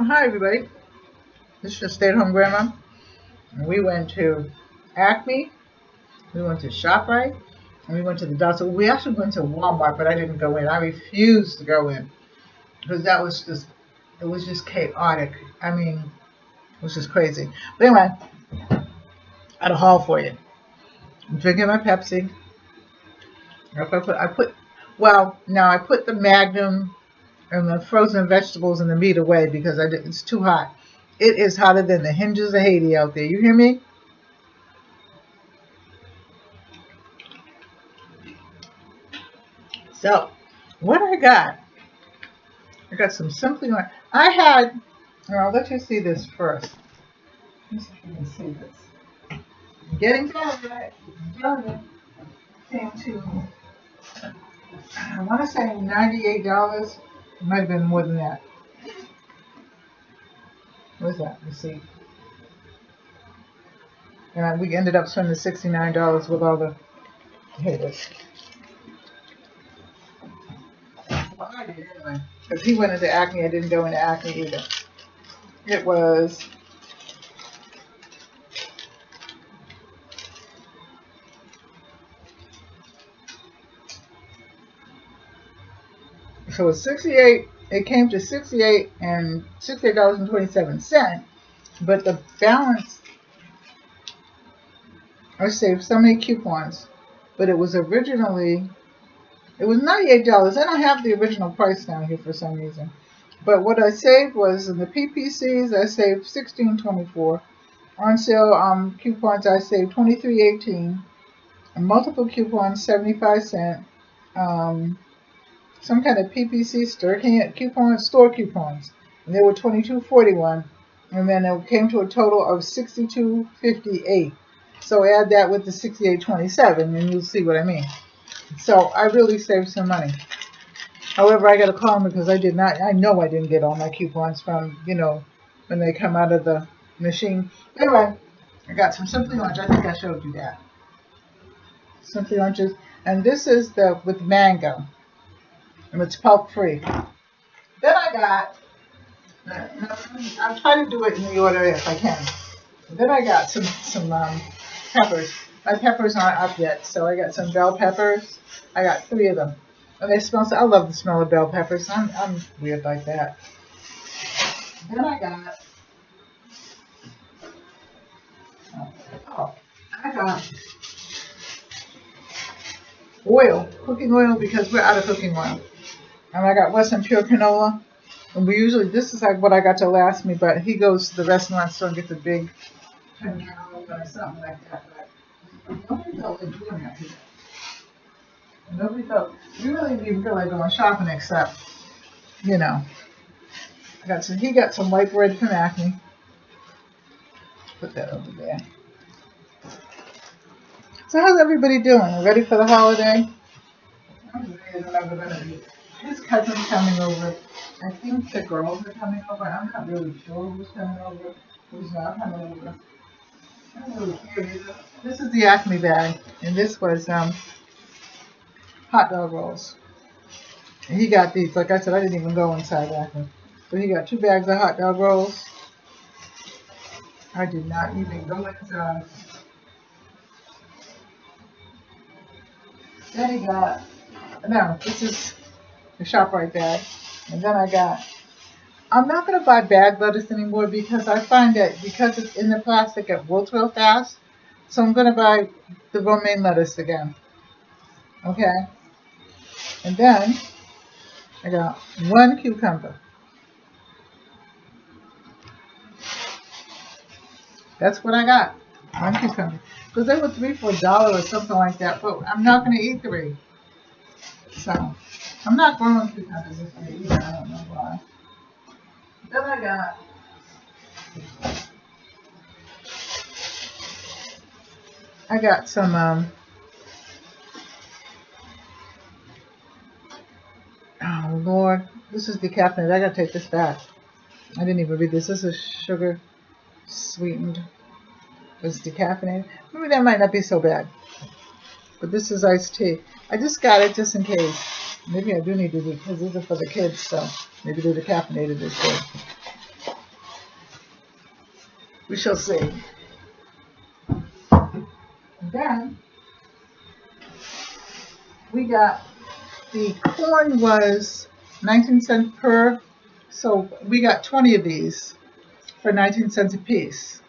Well, hi everybody. This is your stay-at-home grandma. And we went to Acme, we went to Shoprite, and we went to the Doctorate. We actually went to Walmart, but I didn't go in. I refused to go in because it was just chaotic. I mean, it was just crazy. But anyway, I had a haul for you. I'm drinking my Pepsi. I put the Magnum and the frozen vegetables and the meat away because it's too hot. It is hotter than the hinges of Haiti out there. You hear me? So, what I got some Simply. I'll let you see this first. Let's see if you can see this. I'm getting closer, right? Came to, I want to say $98. It might have been more than that. What's that? Let's see. And we ended up spending $69 with all the haters. Well, I did anyway. Because he went into Acme, I didn't go into Acme either. It was so it's 68. It came to $68.27, but the balance, I saved so many coupons, but it was $98. I don't have the original price down here for some reason, but what I saved was in the PPCs, I saved $16.24. On sale coupons, I saved $23.18. Multiple coupons, 75 cents. Some kind of PPC store coupons, and they were $22.41, and then it came to a total of $62.58. So add that with the $68.27, and you'll see what I mean. So I really saved some money. However, I got to call them because I know I didn't get all my coupons from, when they come out of the machine. Anyway, I got some Simply Lunch. I think I showed you that. Simply Lunches, and this is with mango. And it's pulp free. Then I got, I'll try to do it in the order if I can. Then I got some peppers. My peppers aren't up yet, so I got some bell peppers. I got 3 of them. And they smell I love the smell of bell peppers. I'm weird like that. Then I got oil, cooking oil, because we're out of cooking oil. And I got Western Pure Canola. And this is like what I got to last me, but he goes to the restaurant store and gets a big 10 gallon or something like that. But nobody felt like doing that here. We really didn't even feel like going shopping except, he got some white bread from Acme. Put that over there. So how's everybody doing? Ready for the holiday? I'm ready to remember that. His cousin's coming over. I think the girls are coming over. I'm not really sure who's coming over, who's not coming over. I'm really curious. This is the Acme bag, and this was hot dog rolls. And he got these. Like I said, I didn't even go inside Acme. So he got 2 bags of hot dog rolls. I did not even go inside. Then he got, this is the Shoprite bag. And then I'm not going to buy bag lettuce anymore because I find that because it's in the plastic, it wilts real fast. So I'm going to buy the romaine lettuce again. Okay? And then I got 1 cucumber. That's what I got. 1 cucumber. Because they were 3 for $1 or something like that. But I'm not going to eat 3. So I'm not growing cucumbers this year either. I don't know why. Then I got some oh Lord, this is decaffeinated. I gotta take this back. I didn't even read this. This is sugar sweetened. It's decaffeinated. Maybe that might not be so bad. But this is iced tea. I just got it just in case. Maybe I do need to do, because these are for the kids, so maybe the decaffeinated is good. We shall see. And then we got, the corn was 19 cents per, so we got 20 of these for 19 cents a piece.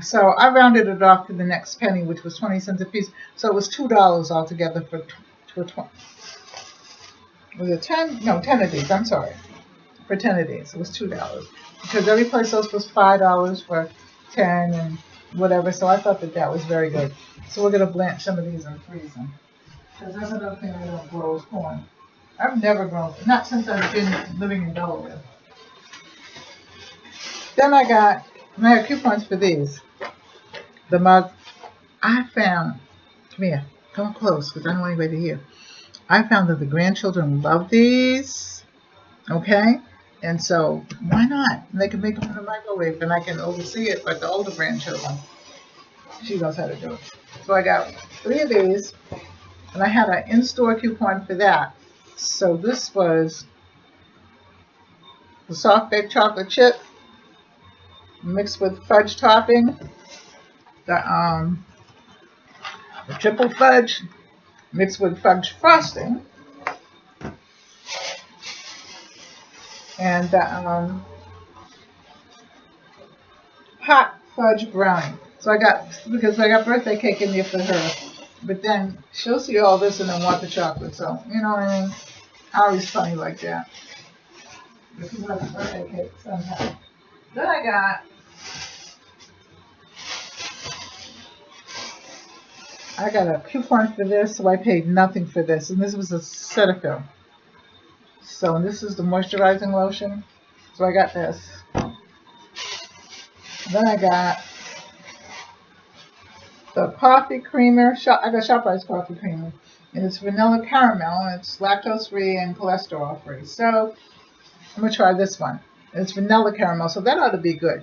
So I rounded it off to the next penny, which was 20 cents a piece. So it was $2 altogether for 20. Was it 10? No, 10 of these. I'm sorry. For 10 of these, it was $2 because every place else was $5 for 10 and whatever. So I thought that that was very good. So we're gonna blanch some of these and freeze them because that's another thing I don't grow is corn. I've never grown, not since I've been living in Delaware. Then I had coupons for these. The mug, I found, come here, come close because I don't want anybody to hear. I found that the grandchildren love these, okay? And so, why not? And they can make them in the microwave and I can oversee it like the older grandchildren. She knows how to do it. So I got 3 of these, and I had an in-store coupon for that. So this was the soft baked chocolate chip mixed with fudge topping, the triple fudge mixed with fudge frosting, and the hot fudge brownie. So because I got birthday cake in there for her, but then she'll see all this and then want the chocolate. So you know what I mean? Ari's funny like that. But she loves birthday cake sometimes. Then I got a coupon for this, so I paid nothing for this, and this was a Cetaphil. So, and this is the moisturizing lotion, so I got this. Then I got the coffee creamer. I got Shoprite's coffee creamer, and it's vanilla caramel, and it's lactose free and cholesterol free. So I'm gonna try this one. It's vanilla caramel, so that ought to be good.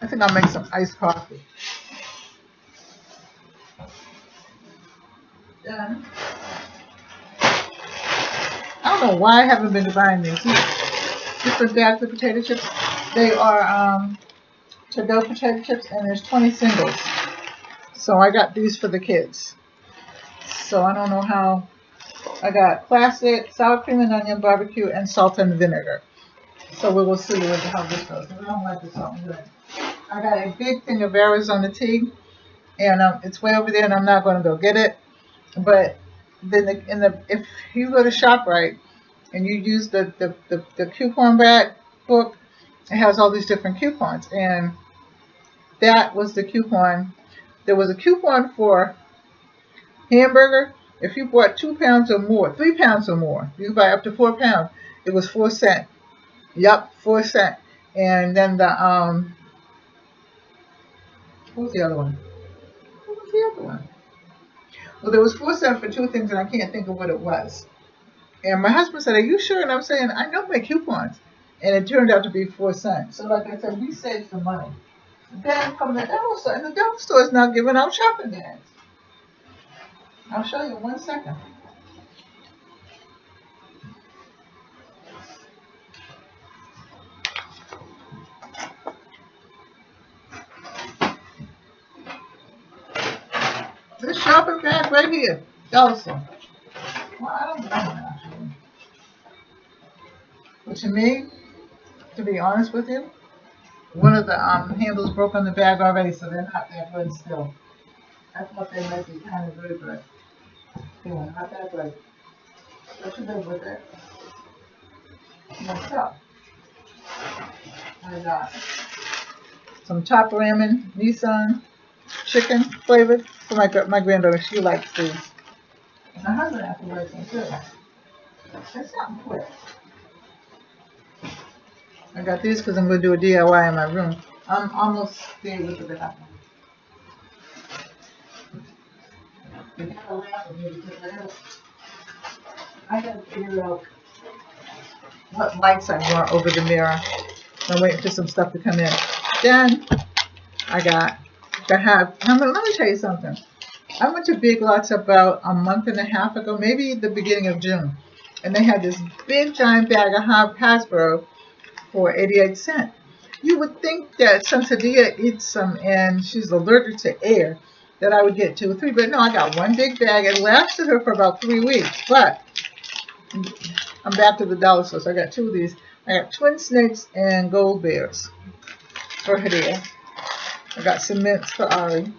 I think I'll make some iced coffee. Then I don't know why I haven't been buying these. Different bags of potato chips. They are to-go potato chips, and there's 20 singles. So I got these for the kids. So I don't know how. I got classic, sour cream and onion, barbecue, and salt and vinegar. So we will see how this goes. I don't like the salt and vinegar. I got a big thing of Arizona tea, and it's way over there, and I'm not going to go get it. But then if you go to Shoprite and you use the coupon book, it has all these different coupons, and that was the coupon. There was a coupon for hamburger. If you bought 2 pounds or more, 3 pounds or more, you buy up to 4 pounds, it was 4 cents. Yep, 4 cents. And then the what was the other one? What was the other one? Well, there was 4 cents for 2 things, and I can't think of what it was. And my husband said, "Are you sure?" And I'm saying, "I know my coupons." And it turned out to be 4 cents. So like I said, we saved some money. Then from the Delaware store, and the Delaware store is now giving out shopping bags. I'll show you in 1 second. This shopping bag right here, Delaware store. Well, I don't know actually. But to me, to be honest with you, one of the handles broke on the bag already, so they're not that good still. I thought they might be kind of good, but yeah, not that good. What you do with it? What's up? I got some top ramen Nissan chicken flavored for my granddaughter. She likes these. My husband has to like them too. It's something quick. I got these because I'm going to do a DIY in my room. I'm almost there with the bathroom. I got to figure out what lights I want over the mirror. I'm waiting for some stuff to come in. Then I got to have, let me tell you something. I went to Big Lots about a month and a half ago, maybe the beginning of June. And they had this big giant bag of Hasbro for 88 cents. You would think that since Adia eats some and she's allergic to air, that I would get 2 or 3, but no, I got one big bag. It lasted her for about 3 weeks, but I'm back to the dollar store, so I got 2 of these. I got twin snakes and gold bears for Hadia. I got some mints for Ari.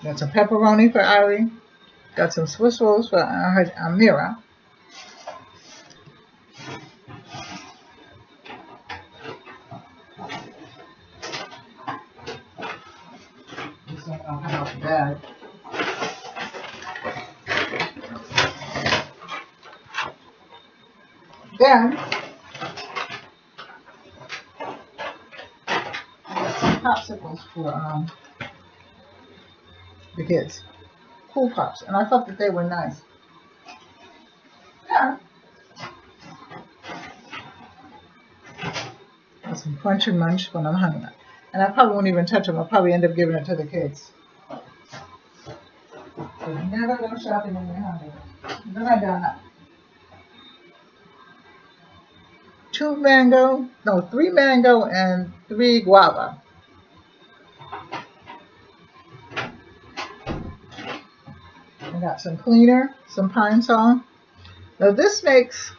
Got some pepperoni for Ari. Got some Swiss rolls for Amira. This one I'll come out the bag. Then I got some popsicles for the kids. Cool Pops, and I thought that they were nice. Yeah. Got some Crunch and Munch when I'm hungry. And I probably won't even touch them. I'll probably end up giving it to the kids. So you never go shopping when you're hungry. Then I got 3 mango and 3 guava. I got some cleaner, some Pine Sol. Now this makes,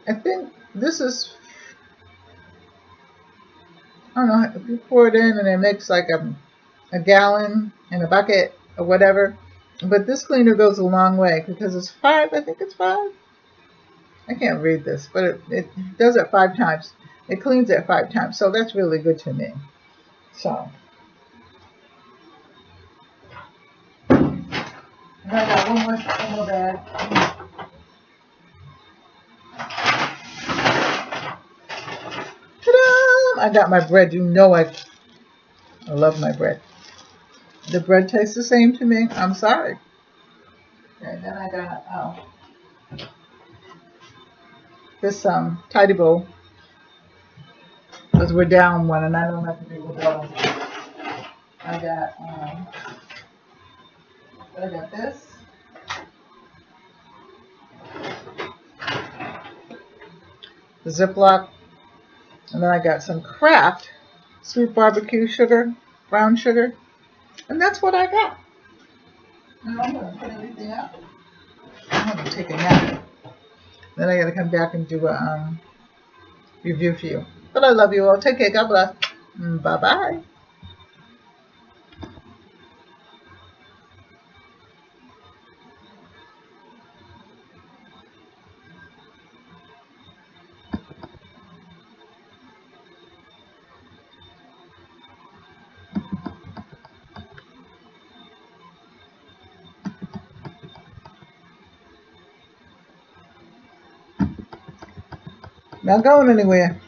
I think this is, I don't know, if you pour it in and it makes like a gallon in a bucket or whatever. But this cleaner goes a long way because it's 5, I think it's 5. I can't read this, but it does it 5 times. It cleans it 5 times, so that's really good to me. So. And I got one more bag. Ta-da! I got my bread. You know I love my bread. The bread tastes the same to me. I'm sorry. And then I got this tidy bowl. Because we're down one and I don't have to do with those. I got this. The Ziploc. And then I got some Kraft sweet barbecue sugar, brown sugar. And that's what I got. Now I'm going to put everything up. I'm going to take a nap. Then I got to come back and do a review for you. But I love you all. Take care. God bless. Bye-bye. Not going anywhere.